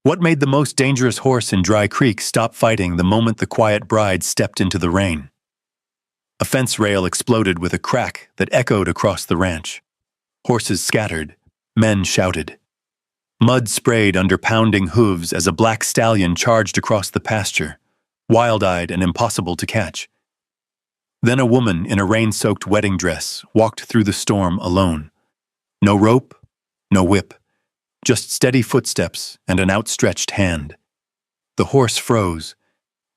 What made the most dangerous horse in Dry Creek stop fighting the moment the quiet bride stepped into the rain? A fence rail exploded with a crack that echoed across the ranch. Horses scattered. Men shouted. Mud sprayed under pounding hooves as a black stallion charged across the pasture, wild-eyed and impossible to catch. Then a woman in a rain-soaked wedding dress walked through the storm alone. No rope, no whip, just steady footsteps and an outstretched hand. The horse froze,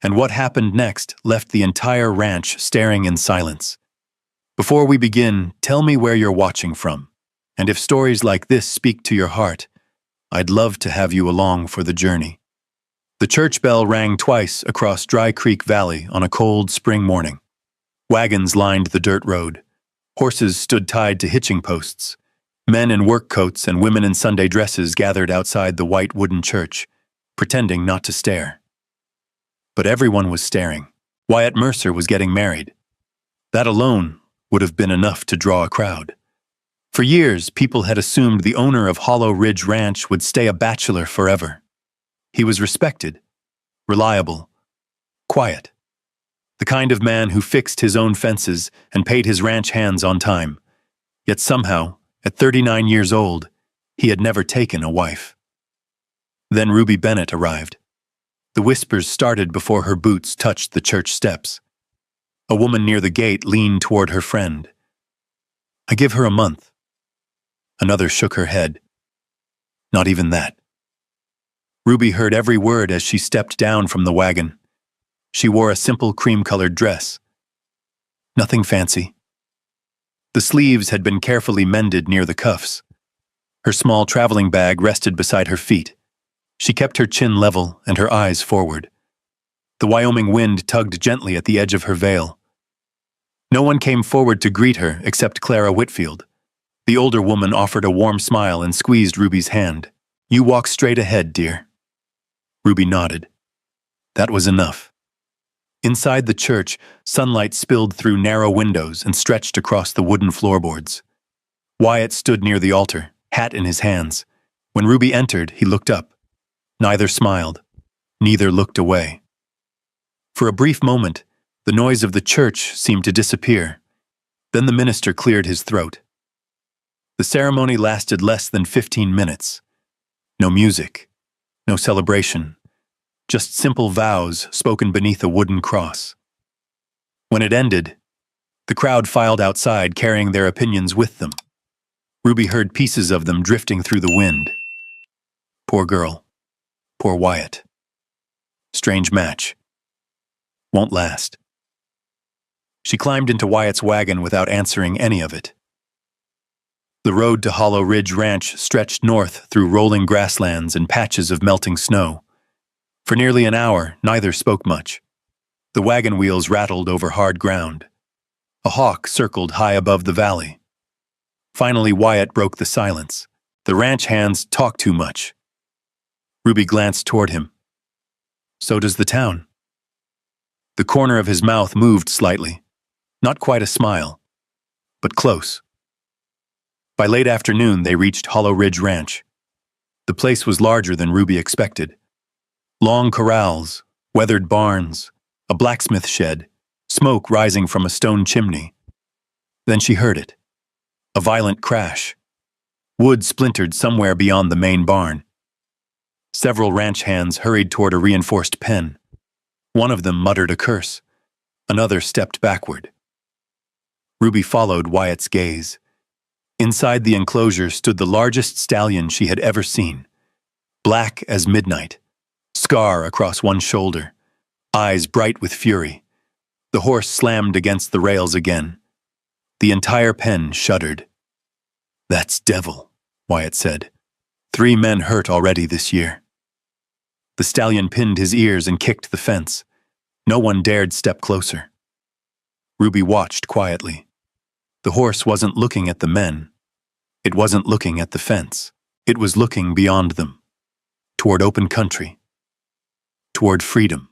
and what happened next left the entire ranch staring in silence. Before we begin, tell me where you're watching from, and if stories like this speak to your heart, I'd love to have you along for the journey. The church bell rang twice across Dry Creek Valley on a cold spring morning. Wagons lined the dirt road. Horses stood tied to hitching posts. Men in work coats and women in Sunday dresses gathered outside the white wooden church, pretending not to stare. But everyone was staring. Wyatt Mercer was getting married. That alone would have been enough to draw a crowd. For years, people had assumed the owner of Hollow Ridge Ranch would stay a bachelor forever. He was respected, reliable, quiet. The kind of man who fixed his own fences and paid his ranch hands on time. Yet somehow, at 39 years old, he had never taken a wife. Then Ruby Bennett arrived. The whispers started before her boots touched the church steps. A woman near the gate leaned toward her friend. "I give her a month." Another shook her head. Not even that. Ruby heard every word as she stepped down from the wagon. She wore a simple cream-colored dress. Nothing fancy. The sleeves had been carefully mended near the cuffs. Her small traveling bag rested beside her feet. She kept her chin level and her eyes forward. The Wyoming wind tugged gently at the edge of her veil. No one came forward to greet her except Clara Whitfield. The older woman offered a warm smile and squeezed Ruby's hand. "You walk straight ahead, dear." Ruby nodded. That was enough. Inside the church, sunlight spilled through narrow windows and stretched across the wooden floorboards. Wyatt stood near the altar, hat in his hands. When Ruby entered, he looked up. Neither smiled. Neither looked away. For a brief moment, the noise of the church seemed to disappear. Then the minister cleared his throat. The ceremony lasted less than 15 minutes. No music, no celebration. Just simple vows spoken beneath a wooden cross. When it ended, the crowd filed outside carrying their opinions with them. Ruby heard pieces of them drifting through the wind. Poor girl. Poor Wyatt. Strange match. Won't last. She climbed into Wyatt's wagon without answering any of it. The road to Hollow Ridge Ranch stretched north through rolling grasslands and patches of melting snow. For nearly an hour, neither spoke much. The wagon wheels rattled over hard ground. A hawk circled high above the valley. Finally, Wyatt broke the silence. The ranch hands talk too much. Ruby glanced toward him. So does the town. The corner of his mouth moved slightly. Not quite a smile, but close. By late afternoon, they reached Hollow Ridge Ranch. The place was larger than Ruby expected. Long corrals, weathered barns, a blacksmith shed, smoke rising from a stone chimney. Then she heard it. A violent crash. Wood splintered somewhere beyond the main barn. Several ranch hands hurried toward a reinforced pen. One of them muttered a curse. Another stepped backward. Ruby followed Wyatt's gaze. Inside the enclosure stood the largest stallion she had ever seen. Black as midnight. Scar across one shoulder, eyes bright with fury. The horse slammed against the rails again. The entire pen shuddered. "That's devil," Wyatt said. 3 men hurt already this year. The stallion pinned his ears and kicked the fence. No one dared step closer. Ruby watched quietly. The horse wasn't looking at the men. It wasn't looking at the fence. It was looking beyond them, toward open country. Toward freedom.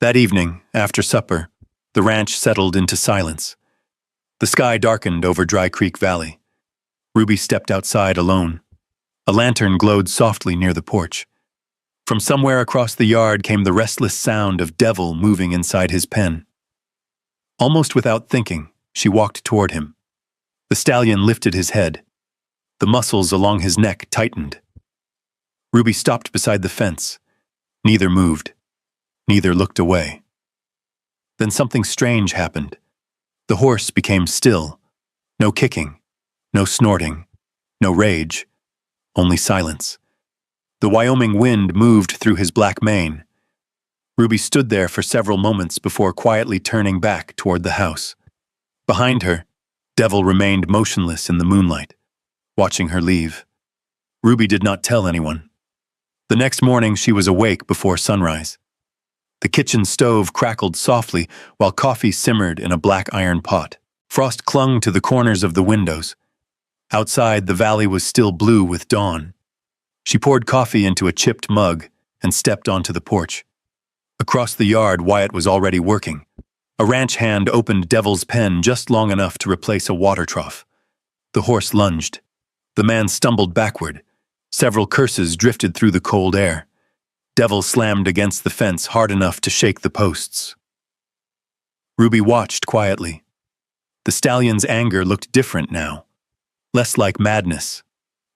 That evening, after supper, the ranch settled into silence. The sky darkened over Dry Creek Valley. Ruby stepped outside alone. A lantern glowed softly near the porch. From somewhere across the yard came the restless sound of Devil moving inside his pen. Almost without thinking, she walked toward him. The stallion lifted his head. The muscles along his neck tightened. Ruby stopped beside the fence. Neither moved. Neither looked away. Then something strange happened. The horse became still. No kicking, no snorting, no rage, only silence. The Wyoming wind moved through his black mane. Ruby stood there for several moments before quietly turning back toward the house. Behind her, Devil remained motionless in the moonlight, watching her leave. Ruby did not tell anyone. The next morning she was awake before sunrise. The kitchen stove crackled softly while coffee simmered in a black iron pot. Frost clung to the corners of the windows. Outside, the valley was still blue with dawn. She poured coffee into a chipped mug and stepped onto the porch. Across the yard, Wyatt was already working. A ranch hand opened Devil's pen just long enough to replace a water trough. The horse lunged. The man stumbled backward. Several curses drifted through the cold air. Devil slammed against the fence hard enough to shake the posts. Ruby watched quietly. The stallion's anger looked different now. Less like madness,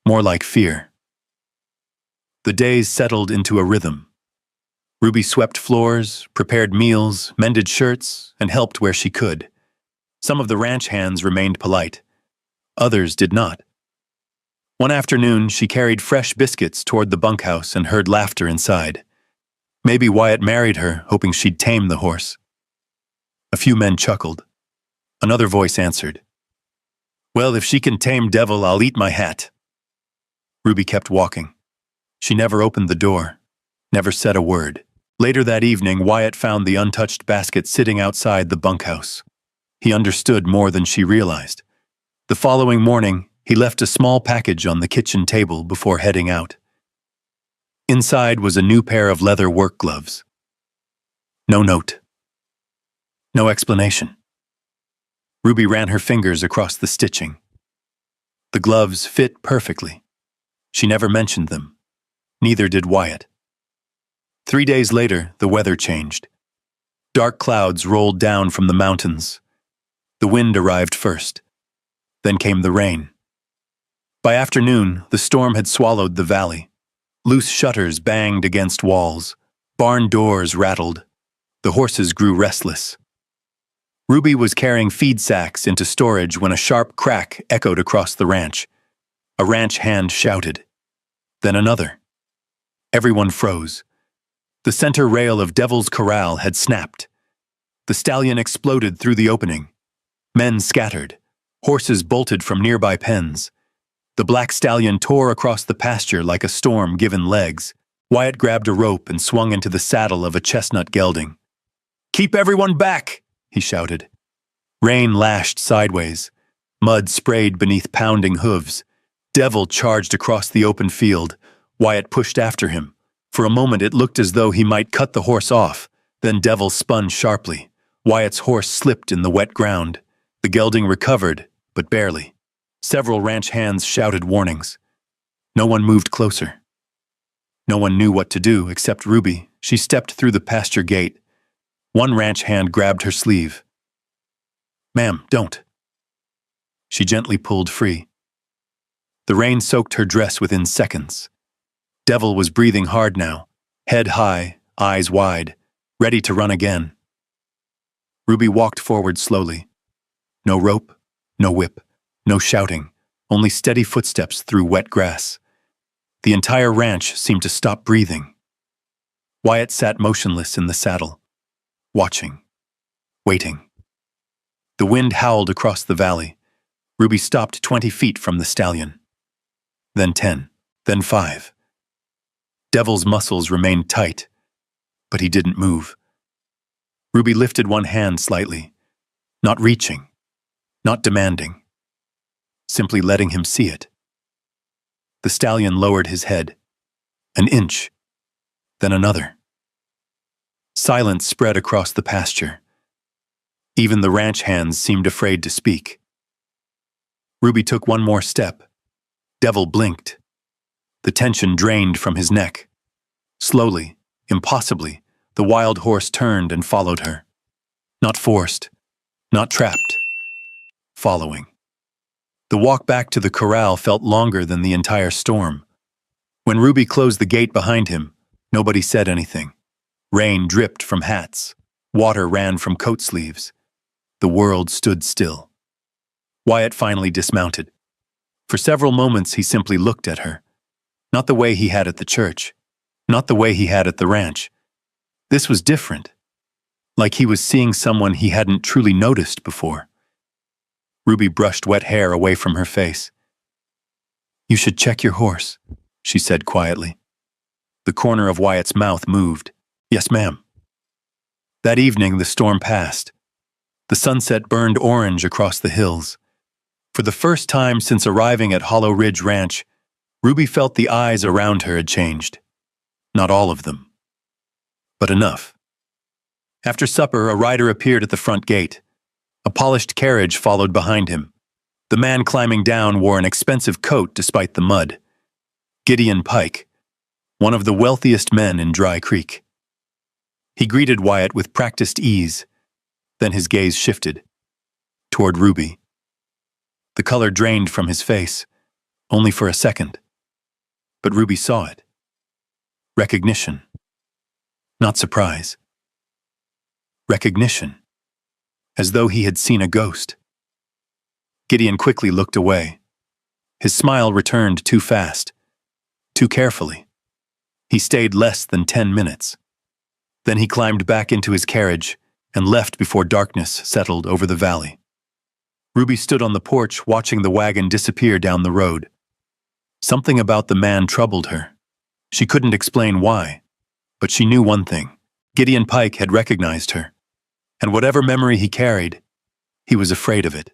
more like fear. The days settled into a rhythm. Ruby swept floors, prepared meals, mended shirts, and helped where she could. Some of the ranch hands remained polite. Others did not. One afternoon, she carried fresh biscuits toward the bunkhouse and heard laughter inside. Maybe Wyatt married her, hoping she'd tame the horse. A few men chuckled. Another voice answered, "Well, if she can tame Devil, I'll eat my hat." Ruby kept walking. She never opened the door, never said a word. Later that evening, Wyatt found the untouched basket sitting outside the bunkhouse. He understood more than she realized. The following morning, he left a small package on the kitchen table before heading out. Inside was a new pair of leather work gloves. No note. No explanation. Ruby ran her fingers across the stitching. The gloves fit perfectly. She never mentioned them. Neither did Wyatt. 3 days later, the weather changed. Dark clouds rolled down from the mountains. The wind arrived first. Then came the rain. By afternoon, the storm had swallowed the valley. Loose shutters banged against walls. Barn doors rattled. The horses grew restless. Ruby was carrying feed sacks into storage when a sharp crack echoed across the ranch. A ranch hand shouted. Then another. Everyone froze. The center rail of Devil's corral had snapped. The stallion exploded through the opening. Men scattered. Horses bolted from nearby pens. The black stallion tore across the pasture like a storm given legs. Wyatt grabbed a rope and swung into the saddle of a chestnut gelding. "Keep everyone back!" he shouted. Rain lashed sideways. Mud sprayed beneath pounding hooves. Devil charged across the open field. Wyatt pushed after him. For a moment it looked as though he might cut the horse off. Then Devil spun sharply. Wyatt's horse slipped in the wet ground. The gelding recovered, but barely. Several ranch hands shouted warnings. No one moved closer. No one knew what to do except Ruby. She stepped through the pasture gate. One ranch hand grabbed her sleeve. "Ma'am, don't." She gently pulled free. The rain soaked her dress within seconds. Devil was breathing hard now, head high, eyes wide, ready to run again. Ruby walked forward slowly. No rope, no whip, no shouting, only steady footsteps through wet grass. The entire ranch seemed to stop breathing. Wyatt sat motionless in the saddle, watching, waiting. The wind howled across the valley. Ruby stopped 20 feet from the stallion. Then 10, then 5. Devil's muscles remained tight, but he didn't move. Ruby lifted one hand slightly, not reaching, not demanding, simply letting him see it. The stallion lowered his head, an inch, then another. Silence spread across the pasture. Even the ranch hands seemed afraid to speak. Ruby took one more step. Devil blinked. The tension drained from his neck. Slowly, impossibly, the wild horse turned and followed her. Not forced, not trapped, following. The walk back to the corral felt longer than the entire storm. When Ruby closed the gate behind him, nobody said anything. Rain dripped from hats. Water ran from coat sleeves. The world stood still. Wyatt finally dismounted. For several moments he simply looked at her. Not the way he had at the church. Not the way he had at the ranch. This was different. Like he was seeing someone he hadn't truly noticed before. Ruby brushed wet hair away from her face. "You should check your horse," she said quietly. The corner of Wyatt's mouth moved. "Yes, ma'am." That evening the storm passed. The sunset burned orange across the hills. For the first time since arriving at Hollow Ridge Ranch, Ruby felt the eyes around her had changed. Not all of them, but enough. After supper, a rider appeared at the front gate. A polished carriage followed behind him. The man climbing down wore an expensive coat despite the mud. Gideon Pike, one of the wealthiest men in Dry Creek. He greeted Wyatt with practiced ease. Then his gaze shifted toward Ruby. The color drained from his face, only for a second. But Ruby saw it. Recognition. Not surprise. Recognition. As though he had seen a ghost. Gideon quickly looked away. His smile returned too fast, too carefully. He stayed less than 10 minutes. Then he climbed back into his carriage and left before darkness settled over the valley. Ruby stood on the porch watching the wagon disappear down the road. Something about the man troubled her. She couldn't explain why, but she knew one thing. Gideon Pike had recognized her, and whatever memory he carried, he was afraid of it.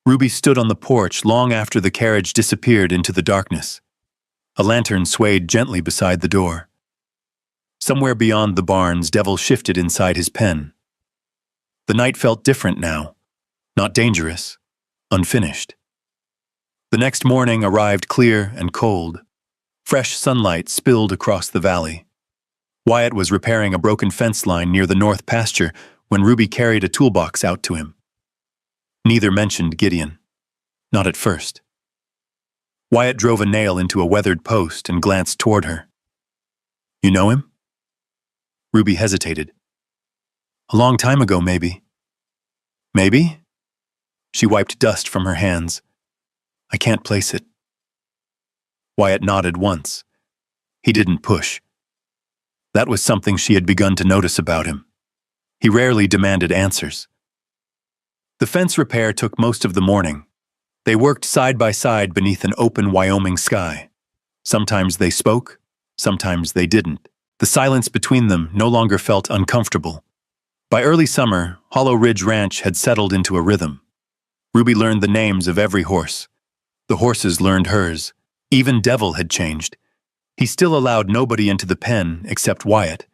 Ruby stood on the porch long after the carriage disappeared into the darkness. A lantern swayed gently beside the door. Somewhere beyond the barns, Devil shifted inside his pen. The night felt different now. Not dangerous, unfinished. The next morning arrived clear and cold. Fresh sunlight spilled across the valley. Wyatt was repairing a broken fence line near the north pasture when Ruby carried a toolbox out to him. Neither mentioned Gideon. Not at first. Wyatt drove a nail into a weathered post and glanced toward her. "You know him?" Ruby hesitated. "A long time ago, maybe." "Maybe?" She wiped dust from her hands. "I can't place it." Wyatt nodded once. He didn't push. That was something she had begun to notice about him. He rarely demanded answers. The fence repair took most of the morning. They worked side by side beneath an open Wyoming sky. Sometimes they spoke, sometimes they didn't. The silence between them no longer felt uncomfortable. By early summer, Hollow Ridge Ranch had settled into a rhythm. Ruby learned the names of every horse. The horses learned hers. Even Devil had changed. He still allowed nobody into the pen except Wyatt.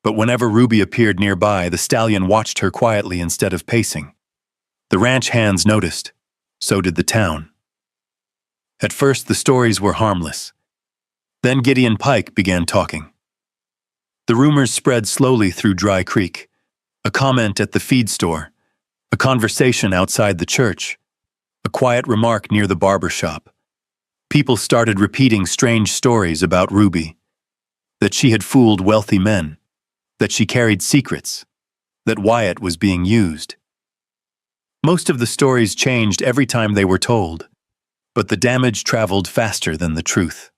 But whenever Ruby appeared nearby, the stallion watched her quietly instead of pacing. The ranch hands noticed. So did the town. At first, the stories were harmless. Then Gideon Pike began talking. The rumors spread slowly through Dry Creek. A comment at the feed store. A conversation outside the church. A quiet remark near the barber shop. People started repeating strange stories about Ruby. That she had fooled wealthy men. That she carried secrets. That Wyatt was being used. Most of the stories changed every time they were told, but the damage traveled faster than the truth.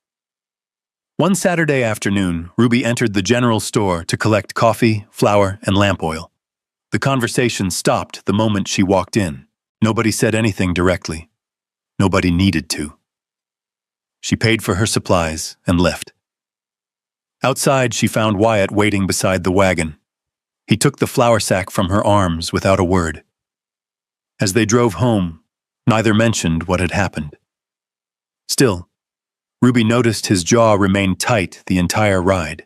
One Saturday afternoon, Ruby entered the general store to collect coffee, flour, and lamp oil. The conversation stopped the moment she walked in. Nobody said anything directly. Nobody needed to. She paid for her supplies and left. Outside, she found Wyatt waiting beside the wagon. He took the flour sack from her arms without a word. As they drove home, neither mentioned what had happened. Still, Ruby noticed his jaw remained tight the entire ride.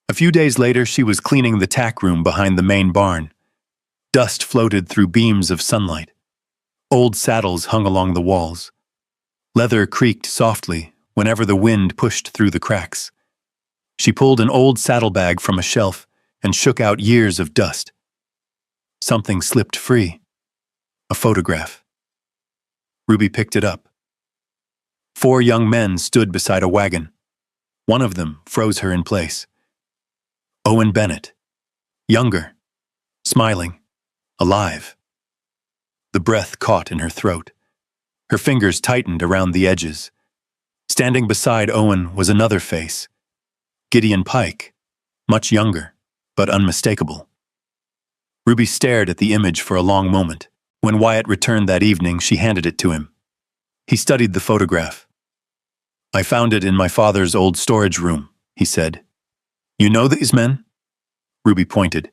A few days later, she was cleaning the tack room behind the main barn. Dust floated through beams of sunlight. Old saddles hung along the walls. Leather creaked softly whenever the wind pushed through the cracks. She pulled an old saddlebag from a shelf and shook out years of dust. Something slipped free. A photograph. Ruby picked it up. 4 young men stood beside a wagon. One of them froze her in place. Owen Bennett. Younger. Smiling. Alive. The breath caught in her throat. Her fingers tightened around the edges. Standing beside Owen was another face. Gideon Pike. Much younger, but unmistakable. Ruby stared at the image for a long moment. When Wyatt returned that evening, she handed it to him. He studied the photograph. "I found it in my father's old storage room," he said. "You know these men?" Ruby pointed.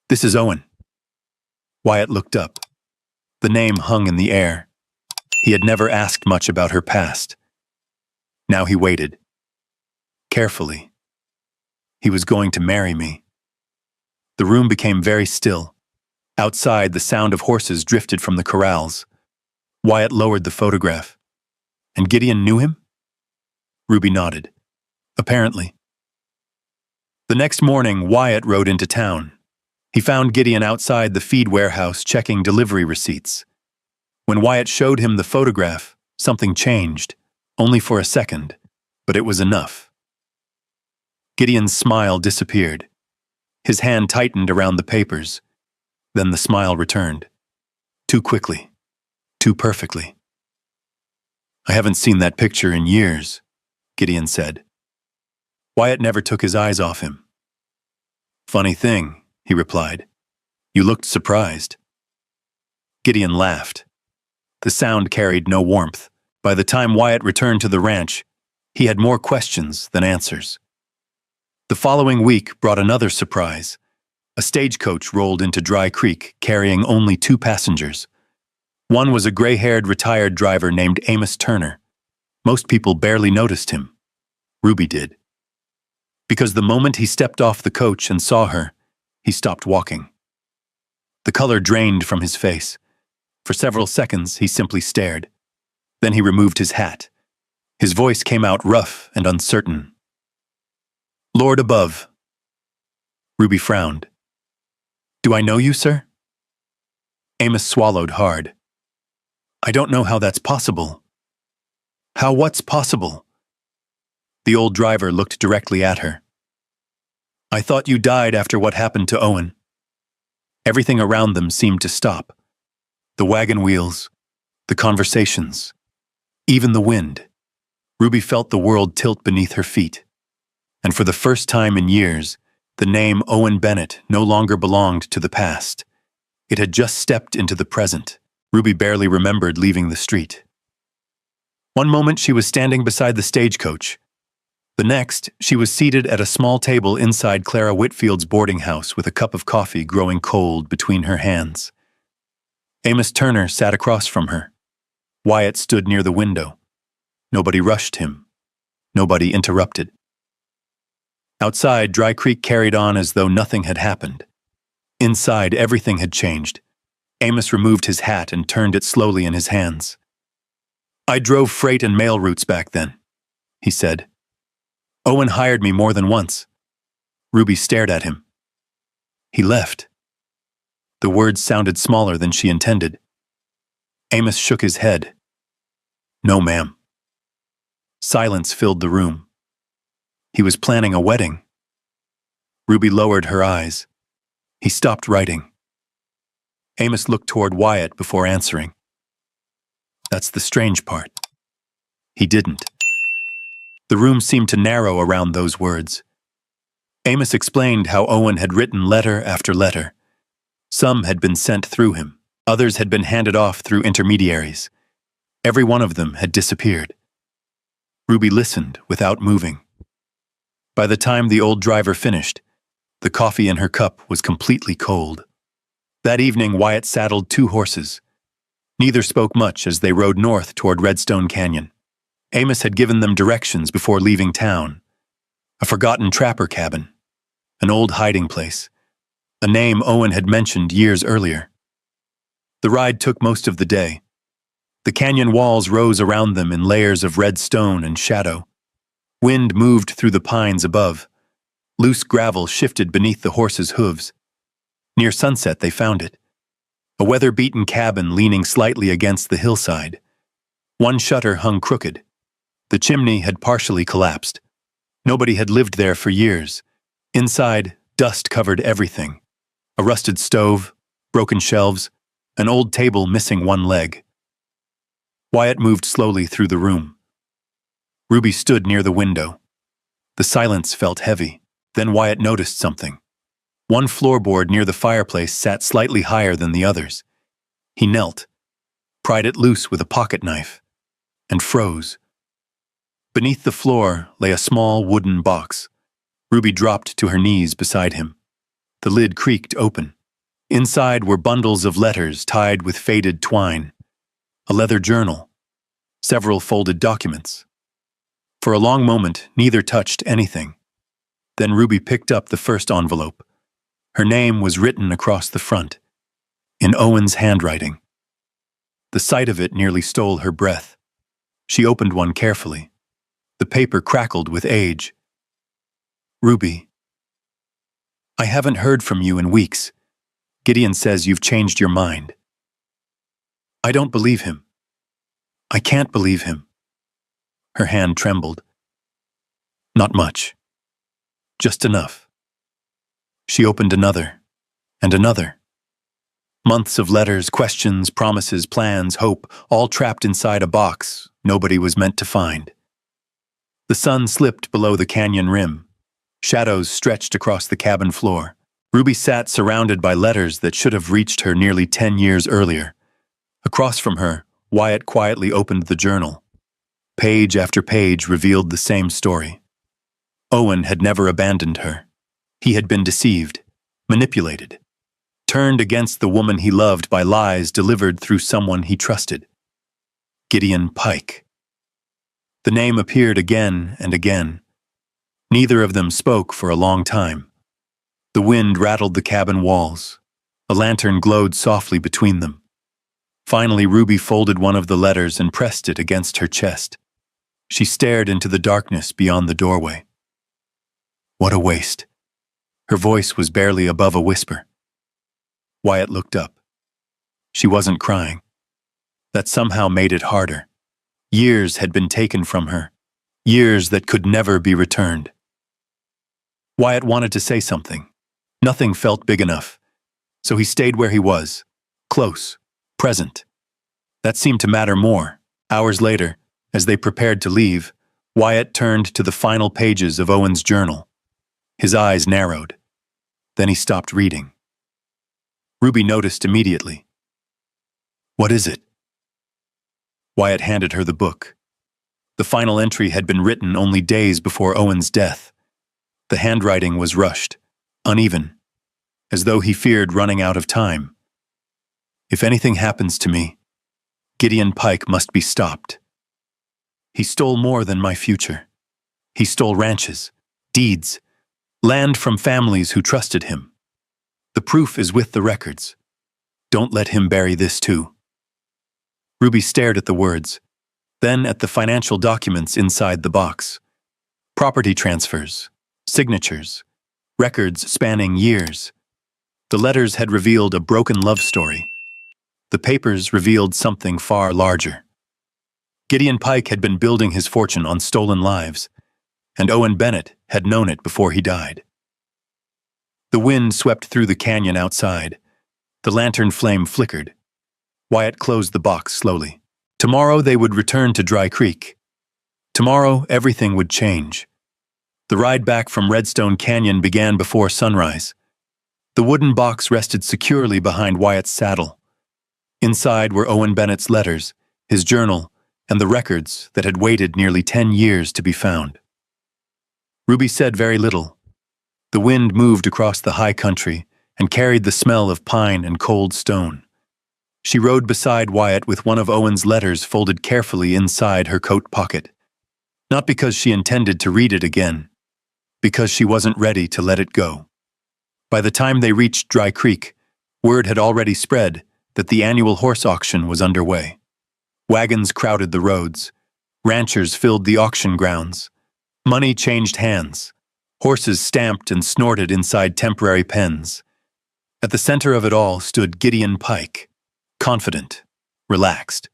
"This is Owen." Wyatt looked up. The name hung in the air. He had never asked much about her past. Now he waited. Carefully. He was going to marry me. The room became very still. Outside, the sound of horses drifted from the corrals. Wyatt lowered the photograph. "And Gideon knew him?" Ruby nodded. "Apparently." The next morning, Wyatt rode into town. He found Gideon outside the feed warehouse checking delivery receipts. When Wyatt showed him the photograph, something changed, only for a second, but it was enough. Gideon's smile disappeared. His hand tightened around the papers. Then the smile returned. Too quickly. Too perfectly. "I haven't seen that picture in years," Gideon said. Wyatt never took his eyes off him. "Funny thing," he replied. "You looked surprised." Gideon laughed. The sound carried no warmth. By the time Wyatt returned to the ranch, he had more questions than answers. The following week brought another surprise. A stagecoach rolled into Dry Creek carrying only 2 passengers. One was a gray-haired retired driver named Amos Turner. Most people barely noticed him. Ruby did. Because the moment he stepped off the coach and saw her, he stopped walking. The color drained from his face. For several seconds, he simply stared. Then he removed his hat. His voice came out rough and uncertain. "Lord above." Ruby frowned. "Do I know you, sir?" Amos swallowed hard. "I don't know how that's possible." "How what's possible?" The old driver looked directly at her. "I thought you died after what happened to Owen." Everything around them seemed to stop. The wagon wheels, the conversations, even the wind. Ruby felt the world tilt beneath her feet. And for the first time in years, the name Owen Bennett no longer belonged to the past. It had just stepped into the present. Ruby barely remembered leaving the street. One moment she was standing beside the stagecoach. The next, she was seated at a small table inside Clara Whitfield's boarding house with a cup of coffee growing cold between her hands. Amos Turner sat across from her. Wyatt stood near the window. Nobody rushed him. Nobody interrupted. Outside, Dry Creek carried on as though nothing had happened. Inside, everything had changed. Amos removed his hat and turned it slowly in his hands. "I drove freight and mail routes back then," he said. "Owen hired me more than once." Ruby stared at him. "He left." The words sounded smaller than she intended. Amos shook his head. "No, ma'am." Silence filled the room. He was planning a wedding. Ruby lowered her eyes. He stopped writing. Amos looked toward Wyatt before answering. "That's the strange part." He didn't. The room seemed to narrow around those words. Amos explained how Owen had written letter after letter. Some had been sent through him. Others had been handed off through intermediaries. Every one of them had disappeared. Ruby listened without moving. By the time the old driver finished, the coffee in her cup was completely cold. That evening, Wyatt saddled 2 horses. Neither spoke much as they rode north toward Redstone Canyon. Amos had given them directions before leaving town. A forgotten trapper cabin. An old hiding place. A name Owen had mentioned years earlier. The ride took most of the day. The canyon walls rose around them in layers of red stone and shadow. Wind moved through the pines above. Loose gravel shifted beneath the horses' hooves. Near sunset they found it. A weather-beaten cabin leaning slightly against the hillside. One shutter hung crooked. The chimney had partially collapsed. Nobody had lived there for years. Inside, dust covered everything. A rusted stove, broken shelves, an old table missing one leg. Wyatt moved slowly through the room. Ruby stood near the window. The silence felt heavy. Then Wyatt noticed something. One floorboard near the fireplace sat slightly higher than the others. He knelt, pried it loose with a pocket knife, and froze. Beneath the floor lay a small wooden box. Ruby dropped to her knees beside him. The lid creaked open. Inside were bundles of letters tied with faded twine, a leather journal, several folded documents. For a long moment, neither touched anything. Then Ruby picked up the first envelope. Her name was written across the front, in Owen's handwriting. The sight of it nearly stole her breath. She opened one carefully. The paper crackled with age. Ruby, I haven't heard from you in weeks. Gideon says you've changed your mind. I don't believe him. I can't believe him. Her hand trembled. Not much. Just enough. She opened another, and another. Months of letters, questions, promises, plans, hope, all trapped inside a box nobody was meant to find. The sun slipped below the canyon rim. Shadows stretched across the cabin floor. Ruby sat surrounded by letters that should have reached her nearly 10 years earlier. Across from her, Wyatt quietly opened the journal. Page after page revealed the same story. Owen had never abandoned her. He had been deceived, manipulated, turned against the woman he loved by lies delivered through someone he trusted. Gideon Pike. The name appeared again and again. Neither of them spoke for a long time. The wind rattled the cabin walls. A lantern glowed softly between them. Finally, Ruby folded one of the letters and pressed it against her chest. She stared into the darkness beyond the doorway. What a waste. Her voice was barely above a whisper. Wyatt looked up. She wasn't crying. That somehow made it harder. Years had been taken from her. Years that could never be returned. Wyatt wanted to say something. Nothing felt big enough. So he stayed where he was, close, present. That seemed to matter more. Hours later, as they prepared to leave, Wyatt turned to the final pages of Owen's journal. His eyes narrowed. Then he stopped reading. Ruby noticed immediately. What is it? Wyatt handed her the book. The final entry had been written only days before Owen's death. The handwriting was rushed, uneven, as though he feared running out of time. If anything happens to me, Gideon Pike must be stopped. He stole more than my future. He stole ranches, deeds, land from families who trusted him. The proof is with the records. Don't let him bury this too. Ruby stared at the words, then at the financial documents inside the box. Property transfers, signatures, records spanning years. The letters had revealed a broken love story. The papers revealed something far larger. Gideon Pike had been building his fortune on stolen lives, and Owen Bennett had known it before he died. The wind swept through the canyon outside. The lantern flame flickered. Wyatt closed the box slowly. Tomorrow they would return to Dry Creek. Tomorrow everything would change. The ride back from Redstone Canyon began before sunrise. The wooden box rested securely behind Wyatt's saddle. Inside were Owen Bennett's letters, his journal, and the records that had waited nearly 10 years to be found. Ruby said very little. The wind moved across the high country and carried the smell of pine and cold stone. She rode beside Wyatt with one of Owen's letters folded carefully inside her coat pocket. Not because she intended to read it again, because she wasn't ready to let it go. By the time they reached Dry Creek, word had already spread that the annual horse auction was underway. Wagons crowded the roads. Ranchers filled the auction grounds. Money changed hands. Horses stamped and snorted inside temporary pens. At the center of it all stood Gideon Pike, confident, relaxed,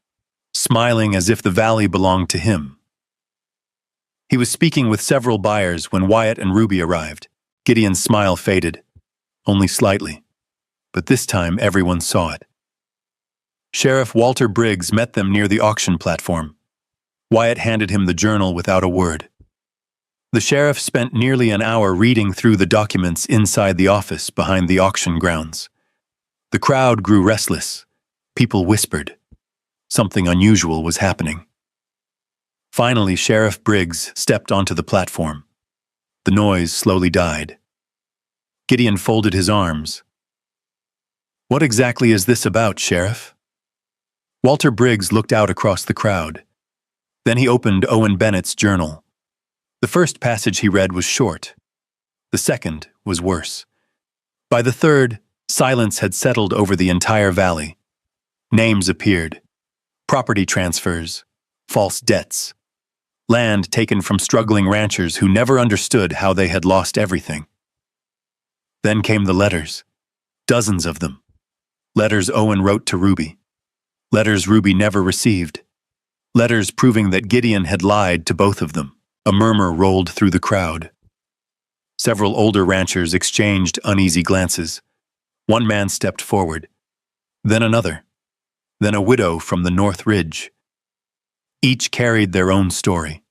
smiling as if the valley belonged to him. He was speaking with several buyers when Wyatt and Ruby arrived. Gideon's smile faded, only slightly, but this time everyone saw it. Sheriff Walter Briggs met them near the auction platform. Wyatt handed him the journal without a word. The sheriff spent nearly an hour reading through the documents inside the office behind the auction grounds. The crowd grew restless. People whispered. Something unusual was happening. Finally, Sheriff Briggs stepped onto the platform. The noise slowly died. Gideon folded his arms. "What exactly is this about, Sheriff?" Walter Briggs looked out across the crowd. Then he opened Owen Bennett's journal. The first passage he read was short. The second was worse. By the third, silence had settled over the entire valley. Names appeared. Property transfers. False debts. Land taken from struggling ranchers who never understood how they had lost everything. Then came the letters. Dozens of them. Letters Owen wrote to Ruby. Letters Ruby never received. Letters proving that Gideon had lied to both of them. A murmur rolled through the crowd. Several older ranchers exchanged uneasy glances. One man stepped forward. Then another. Then a widow from the North Ridge. Each carried their own story.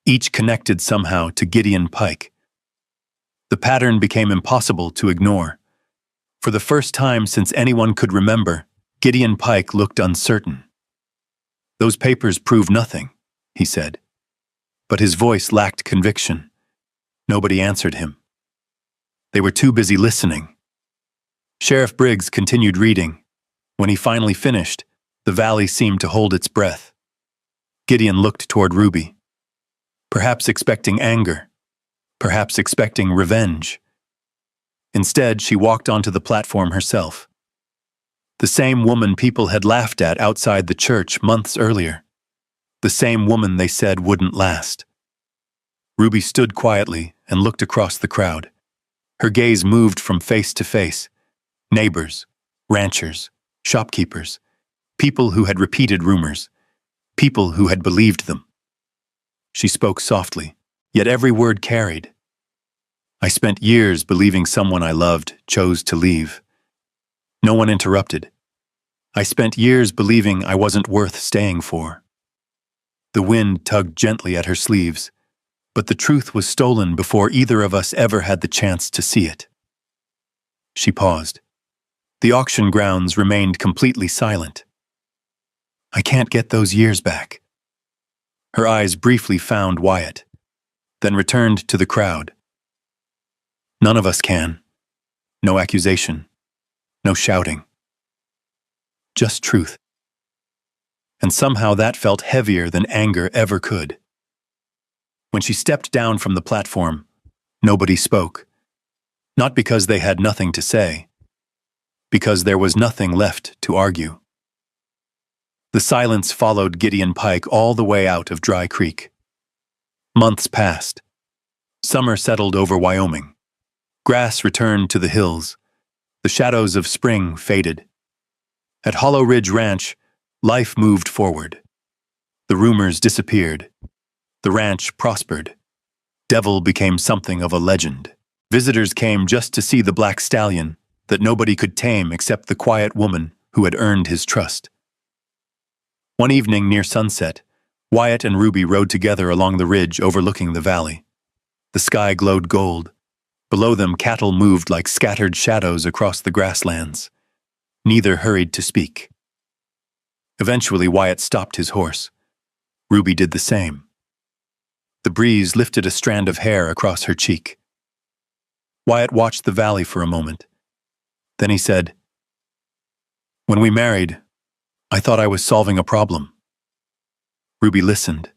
Each connected somehow to Gideon Pike. The pattern became impossible to ignore. For the first time since anyone could remember, Gideon Pike looked uncertain. "Those papers prove nothing," he said. But his voice lacked conviction. Nobody answered him. They were too busy listening. Sheriff Briggs continued reading. When he finally finished, the valley seemed to hold its breath. Gideon looked toward Ruby. Perhaps expecting anger. Perhaps expecting revenge. Instead, she walked onto the platform herself. The same woman people had laughed at outside the church months earlier. The same woman they said wouldn't last. Ruby stood quietly and looked across the crowd. Her gaze moved from face to face. Neighbors, ranchers, shopkeepers, people who had repeated rumors, people who had believed them. She spoke softly, yet every word carried. "I spent years believing someone I loved chose to leave." No one interrupted. "I spent years believing I wasn't worth staying for." The wind tugged gently at her sleeves, but the truth was stolen before either of us ever had the chance to see it. She paused. The auction grounds remained completely silent. "I can't get those years back." Her eyes briefly found Wyatt, then returned to the crowd. "None of us can." No accusation. No shouting. Just truth. And somehow that felt heavier than anger ever could. When she stepped down from the platform, nobody spoke. Not because they had nothing to say, because there was nothing left to argue. The silence followed Gideon Pike all the way out of Dry Creek. Months passed. Summer settled over Wyoming. Grass returned to the hills. The shadows of spring faded. At Hollow Ridge Ranch, life moved forward. The rumors disappeared. The ranch prospered. Devil became something of a legend. Visitors came just to see the black stallion that nobody could tame except the quiet woman who had earned his trust. One evening near sunset, Wyatt and Ruby rode together along the ridge overlooking the valley. The sky glowed gold. Below them, cattle moved like scattered shadows across the grasslands. Neither hurried to speak. Eventually, Wyatt stopped his horse. Ruby did the same. The breeze lifted a strand of hair across her cheek. Wyatt watched the valley for a moment. Then he said, "When we married, I thought I was solving a problem." Ruby listened.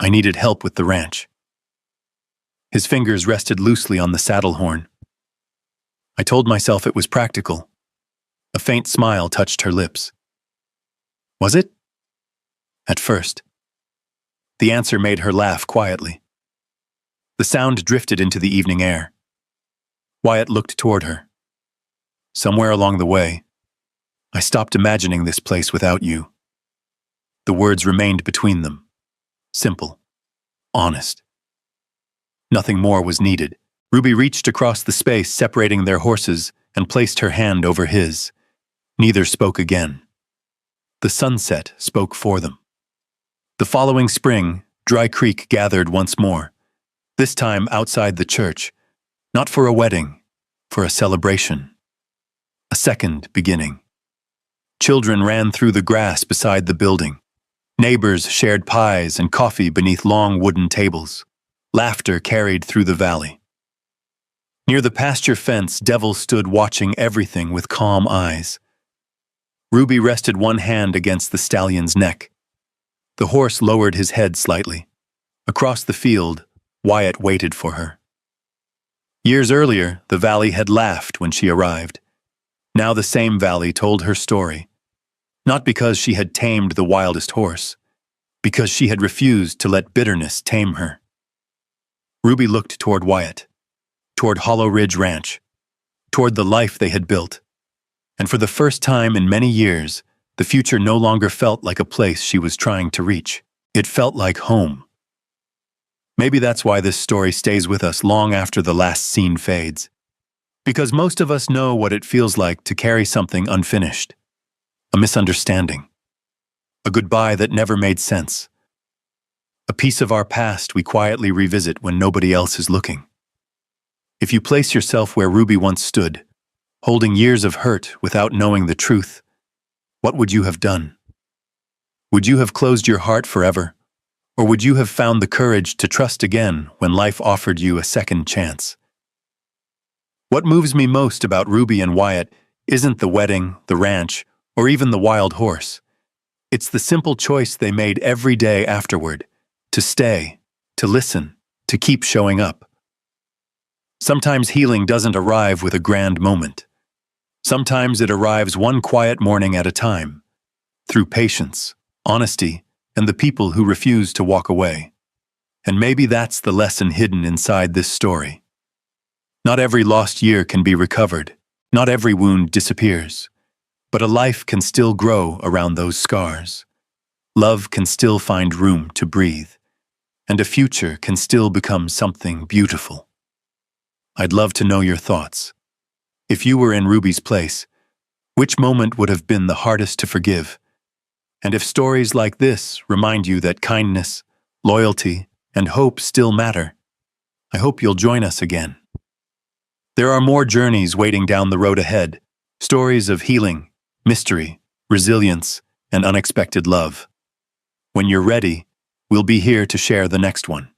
"I needed help with the ranch." His fingers rested loosely on the saddle horn. "I told myself it was practical." A faint smile touched her lips. "Was it?" "At first." The answer made her laugh quietly. The sound drifted into the evening air. Wyatt looked toward her. Somewhere along the way, I stopped imagining this place without you. The words remained between them. Simple. Honest. Nothing more was needed. Ruby reached across the space separating their horses and placed her hand over his. Neither spoke again. The sunset spoke for them. The following spring, Dry Creek gathered once more, this time outside the church, not for a wedding, for a celebration. A second beginning. Children ran through the grass beside the building. Neighbors shared pies and coffee beneath long wooden tables. Laughter carried through the valley. Near the pasture fence, Devil stood watching everything with calm eyes. Ruby rested one hand against the stallion's neck. The horse lowered his head slightly. Across the field, Wyatt waited for her. Years earlier, the valley had laughed when she arrived. Now the same valley told her story. Not because she had tamed the wildest horse, because she had refused to let bitterness tame her. Ruby looked toward Wyatt, toward Hollow Ridge Ranch, toward the life they had built. And for the first time in many years, the future no longer felt like a place she was trying to reach. It felt like home. Maybe that's why this story stays with us long after the last scene fades. Because most of us know what it feels like to carry something unfinished. A misunderstanding. A goodbye that never made sense. A piece of our past we quietly revisit when nobody else is looking. If you place yourself where Ruby once stood, holding years of hurt without knowing the truth, what would you have done? Would you have closed your heart forever? Or would you have found the courage to trust again when life offered you a second chance? What moves me most about Ruby and Wyatt isn't the wedding, the ranch, or even the wild horse. It's the simple choice they made every day afterward, to stay, to listen, to keep showing up. Sometimes healing doesn't arrive with a grand moment. Sometimes it arrives one quiet morning at a time, through patience, honesty, and the people who refuse to walk away. And maybe that's the lesson hidden inside this story. Not every lost year can be recovered. Not every wound disappears. But a life can still grow around those scars. Love can still find room to breathe. And a future can still become something beautiful. I'd love to know your thoughts. If you were in Ruby's place, which moment would have been the hardest to forgive? And if stories like this remind you that kindness, loyalty, and hope still matter, I hope you'll join us again. There are more journeys waiting down the road ahead, stories of healing, mystery, resilience, and unexpected love. When you're ready, we'll be here to share the next one.